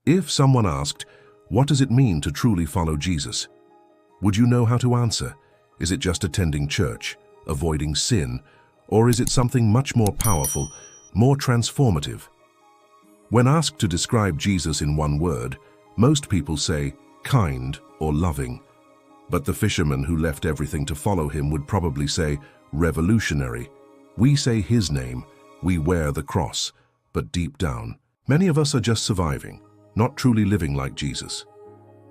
If someone asked, what does it mean to truly follow Jesus? Would you know how to answer? Is it just attending church, avoiding sin, or is it something much more powerful, more transformative? When asked to describe Jesus in one word, most people say kind or loving. But the fisherman who left everything to follow him would probably say revolutionary. We say his name, we wear the cross, but deep down, many of us are just surviving, not truly living like Jesus.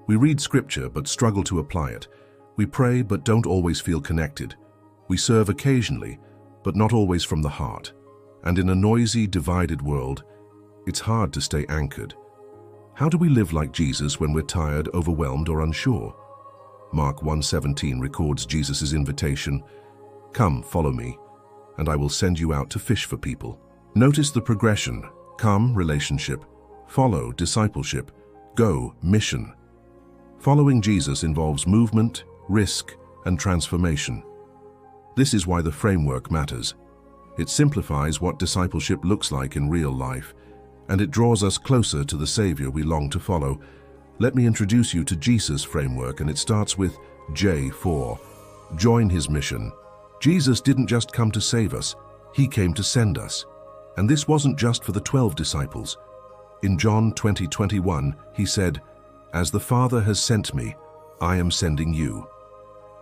We read scripture but struggle to apply it. We pray but don't always feel connected. We serve occasionally, but not always from the heart. And in a noisy, divided world, it's hard to stay anchored. How do we live like Jesus when we're tired, overwhelmed, or unsure? Mark 1:17 records Jesus' invitation, "Come, follow me, and I will send you out to fish for people." Notice the progression: come, relationship; follow, discipleship; go, mission. Following Jesus involves movement, risk, and transformation. This is why the framework matters. It simplifies what discipleship looks like in real life, and it draws us closer to the Savior we long to follow. Let me introduce you to Jesus' framework, and it starts with J4. Join his mission. Jesus didn't just come to save us, he came to send us. And this wasn't just for the 12 disciples. In John 20:21, he said, "As the Father has sent me, I am sending you."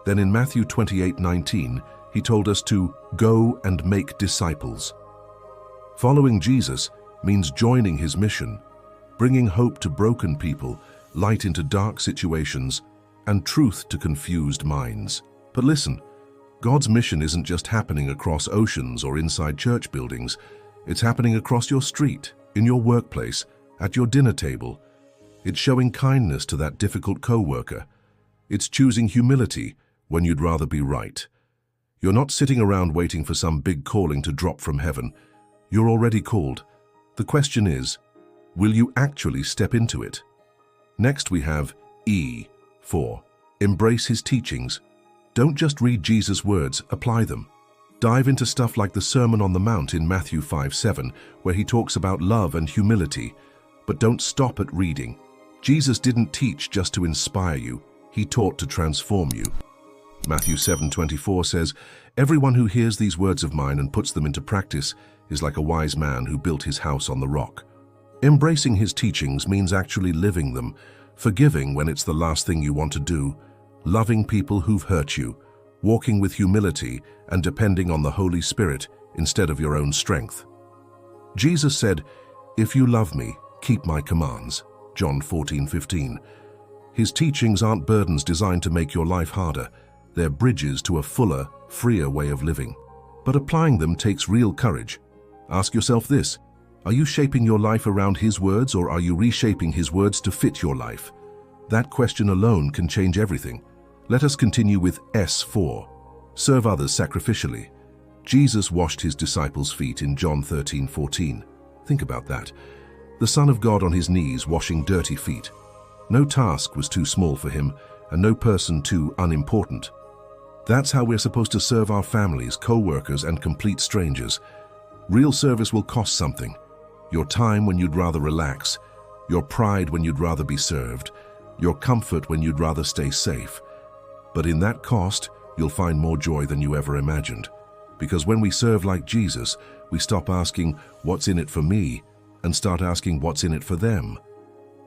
Then in Matthew 28:19, he told us to go and make disciples. Following Jesus means joining his mission, bringing hope to broken people, light into dark situations, and truth to confused minds. But listen, God's mission isn't just happening across oceans or inside church buildings. It's happening across your street, in your workplace, at your dinner table. It's showing kindness to that difficult co-worker. It's choosing humility when you'd rather be right. You're not sitting around waiting for some big calling to drop from heaven. You're already called. The question is, will you actually step into it? Next we have E4. Embrace his teachings. Don't just read Jesus' words, apply them. Dive into stuff like the Sermon on the Mount in Matthew 5:7, where he talks about love and humility. But don't stop at reading. Jesus didn't teach just to inspire you, he taught to transform you. Matthew 7:24 says, "Everyone who hears these words of mine and puts them into practice is like a wise man who built his house on the rock." Embracing his teachings means actually living them, forgiving when it's the last thing you want to do, loving people who've hurt you, walking with humility and depending on the Holy Spirit instead of your own strength. Jesus said, "If you love me, keep my commands." John 14:15. His teachings aren't burdens designed to make your life harder. They're bridges to a fuller, freer way of living. But applying them takes real courage. Ask yourself this: are you shaping your life around his words, or are you reshaping his words to fit your life? That question alone can change everything. Let us continue with S4. Serve others sacrificially. Jesus washed his disciples' feet in John 13:14. Think about that. The Son of God on his knees washing dirty feet. No task was too small for him, and no person too unimportant. That's how we're supposed to serve our families, co-workers, and complete strangers. Real service will cost something. Your time when you'd rather relax, your pride when you'd rather be served, your comfort when you'd rather stay safe. But in that cost, you'll find more joy than you ever imagined. Because when we serve like Jesus, we stop asking, "What's in it for me?" and start asking, "What's in it for them?"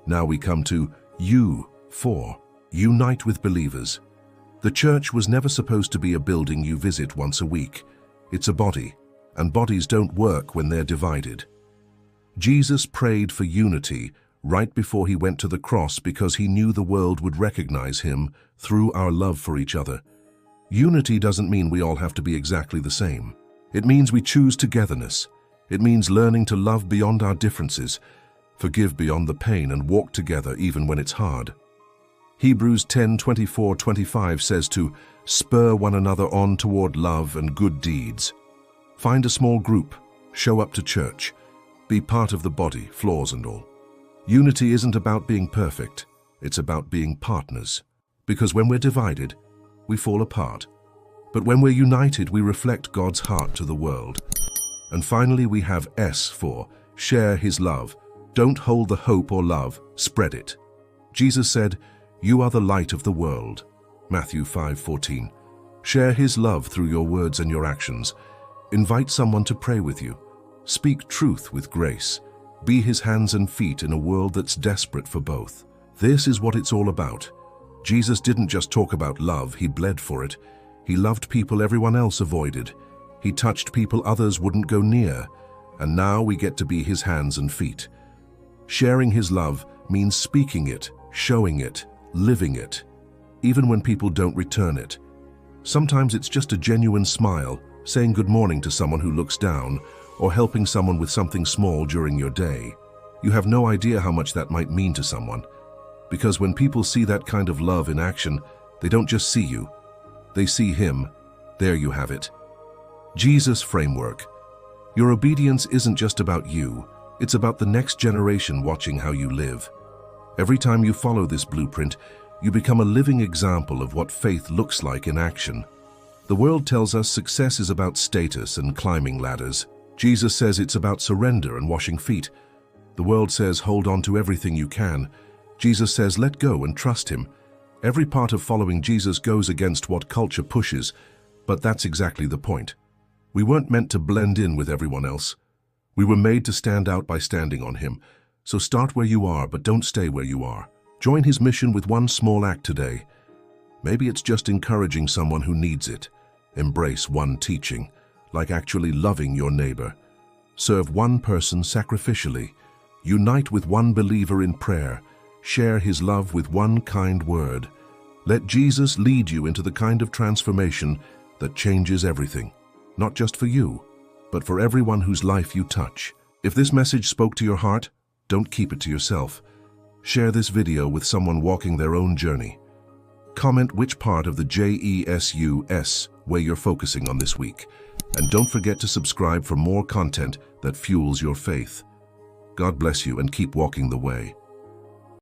Now we come to U4. Unite with believers. The church was never supposed to be a building you visit once a week. It's a body, and bodies don't work when they're divided. Jesus prayed for unity right before he went to the cross because he knew the world would recognize him through our love for each other. Unity doesn't mean we all have to be exactly the same. It means we choose togetherness. It means learning to love beyond our differences, forgive beyond the pain, and walk together even when it's hard. Hebrews 10:24-25 says to spur one another on toward love and good deeds. Find a small group, show up to church, be part of the body, flaws and all. Unity isn't about being perfect, it's about being partners. Because when we're divided, we fall apart. But when we're united, we reflect God's heart to the world. And finally, we have S for share his love. Don't hold the hope or love, spread it. Jesus said, "You are the light of the world." Matthew 5:14. Share his love through your words and your actions. Invite someone to pray with you. Speak truth with grace. Be his hands and feet in a world that's desperate for both. This is what it's all about. Jesus didn't just talk about love, he bled for it. He loved people everyone else avoided. He touched people others wouldn't go near. And now we get to be his hands and feet. Sharing his love means speaking it, showing it, living it, even when people don't return it. Sometimes it's just a genuine smile, saying good morning to someone who looks down, or helping someone with something small during your day. You have no idea how much that might mean to someone. Because when people see that kind of love in action, they don't just see you, they see him. There you have it. Jesus framework. Your obedience isn't just about you, it's about the next generation watching how you live. Every time you follow this blueprint, you become a living example of what faith looks like in action. The world tells us success is about status and climbing ladders. Jesus says it's about surrender and washing feet. The world says hold on to everything you can. Jesus says let go and trust him. Every part of following Jesus goes against what culture pushes, but that's exactly the point. We weren't meant to blend in with everyone else. We were made to stand out by standing on him. So start where you are, but don't stay where you are. Join his mission with one small act today. Maybe it's just encouraging someone who needs it. Embrace one teaching, like actually loving your neighbor. Serve one person sacrificially. Unite with one believer in prayer. Share his love with one kind word. Let Jesus lead you into the kind of transformation that changes everything. Not just for you, but for everyone whose life you touch. If this message spoke to your heart, don't keep it to yourself. Share this video with someone walking their own journey. Comment which part of the J.E.S.U.S way you're focusing on this week. And don't forget to subscribe for more content that fuels your faith. God bless you and keep walking the way.